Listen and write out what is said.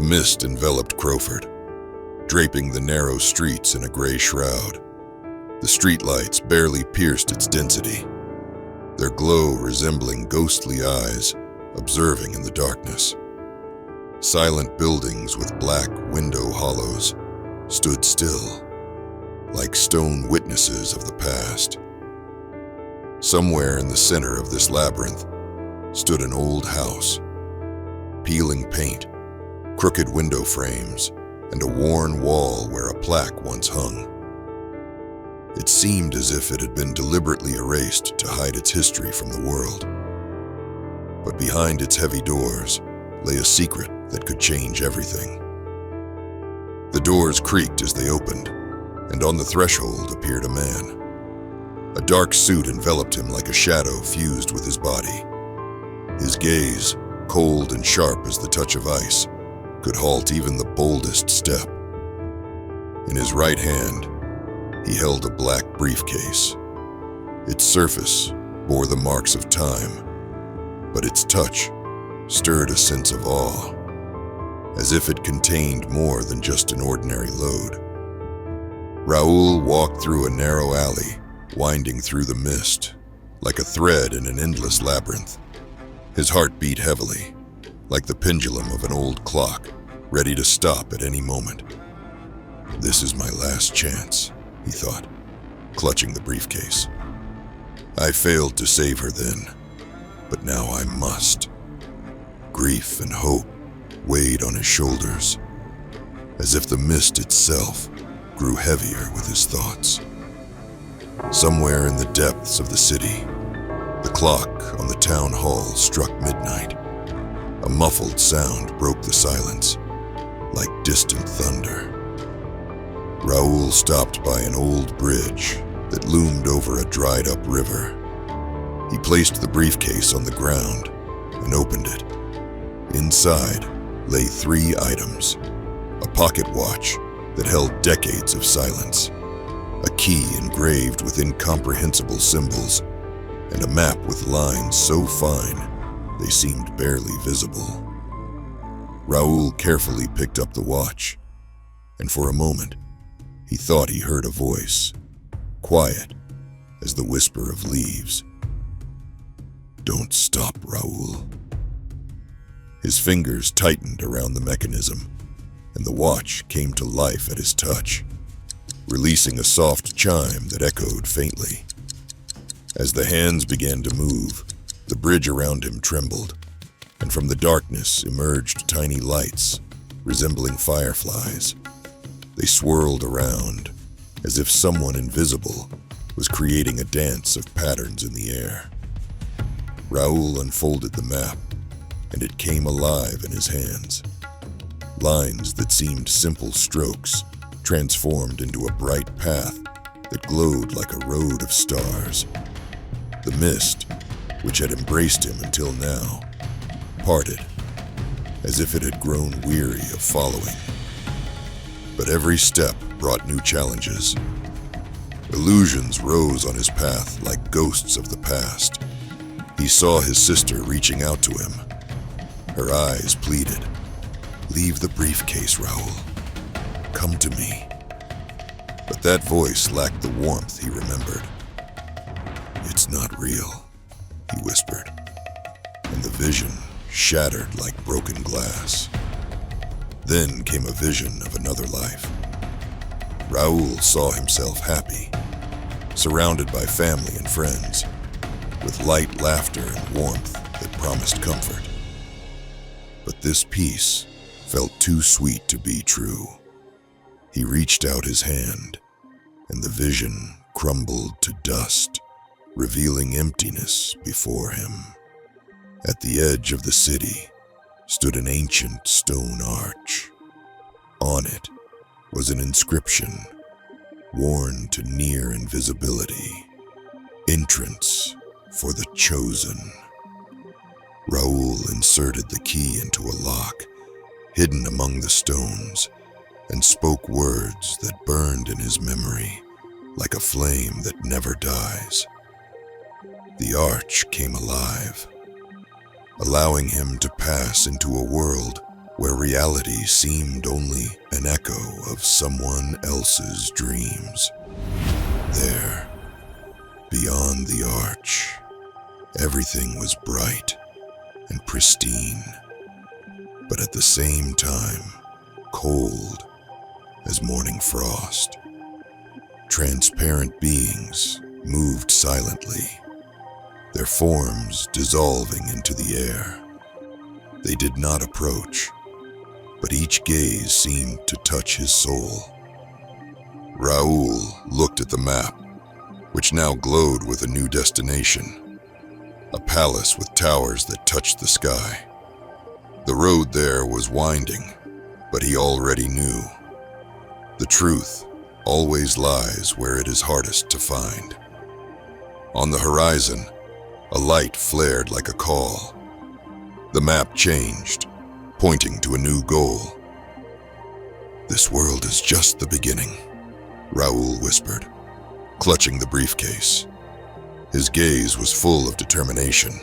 The mist enveloped CRAWFORD, draping the narrow streets in a gray shroud. The streetlights barely pierced its density, their glow resembling ghostly eyes observing in the darkness. Silent buildings with black window hollows stood still, like stone witnesses of the past. Somewhere in the center of this labyrinth stood an old house, peeling paint, crooked window frames, and a worn wall where a plaque once hung. It seemed as if it had been deliberately erased to hide its history from the world. But behind its heavy doors lay a secret that could change everything. The doors creaked as they opened, and on the threshold appeared a man. A dark suit enveloped him like a shadow fused with his body. His gaze, cold and sharp as the touch of ice, could halt even the boldest step. In his right hand, he held a black briefcase. Its surface bore the marks of time, but its touch stirred a sense of awe, as if it contained more than just an ordinary load. Raoul walked through a narrow alley, winding through the mist, like a thread in an endless labyrinth. His heart beat heavily, like the pendulum of an old clock, ready to stop at any moment. This is my last chance, he thought, clutching the briefcase. I failed to save her then, but now I must. Grief and hope weighed on his shoulders, as if the mist itself grew heavier with his thoughts. Somewhere in the depths of the city, the clock on the town hall struck midnight. A muffled sound broke the silence, like distant thunder. Raoul stopped by an old bridge that loomed over a dried-up river. He placed the briefcase on the ground and opened it. Inside lay 3 items: a pocket watch that held decades of silence, a key engraved with incomprehensible symbols, and a map with lines so fine they seemed barely visible. Raoul carefully picked up the watch, and for a moment, he thought he heard a voice, quiet as the whisper of leaves. "Don't stop, Raoul." His fingers tightened around the mechanism, and the watch came to life at his touch, releasing a soft chime that echoed faintly. As the hands began to move, the bridge around him trembled, and from the darkness emerged tiny lights, resembling fireflies. They swirled around, as if someone invisible was creating a dance of patterns in the air. Raoul unfolded the map, and it came alive in his hands. Lines that seemed simple strokes transformed into a bright path that glowed like a road of stars. The mist, which had embraced him until now, parted, as if it had grown weary of following. But every step brought new challenges. Illusions rose on his path like ghosts of the past. He saw his sister reaching out to him. Her eyes pleaded, "Leave the briefcase, Raoul. Come to me." But that voice lacked the warmth he remembered. "It's not real," he whispered, and the vision shattered like broken glass. Then came a vision of another life. Raoul saw himself happy, surrounded by family and friends, with light laughter and warmth that promised comfort. But this peace felt too sweet to be true. He reached out his hand, and the vision crumbled to dust, revealing emptiness before him. At the edge of the city stood an ancient stone arch. On it was an inscription, worn to near invisibility: "Entrance for the chosen." Raoul inserted the key into a lock, hidden among the stones, and spoke words that burned in his memory like a flame that never dies. The arch came alive, allowing him to pass into a world where reality seemed only an echo of someone else's dreams. There, beyond the arch, everything was bright and pristine, but at the same time, cold as morning frost. Transparent beings moved silently, their forms dissolving into the air. They did not approach, but each gaze seemed to touch his soul. Raoul looked at the map, which now glowed with a new destination, a palace with towers that touched the sky. The road there was winding, but he already knew. The truth always lies where it is hardest to find. On the horizon, a light flared like a call. The map changed, pointing to a new goal. "This world is just the beginning," Raoul whispered, clutching the briefcase. His gaze was full of determination.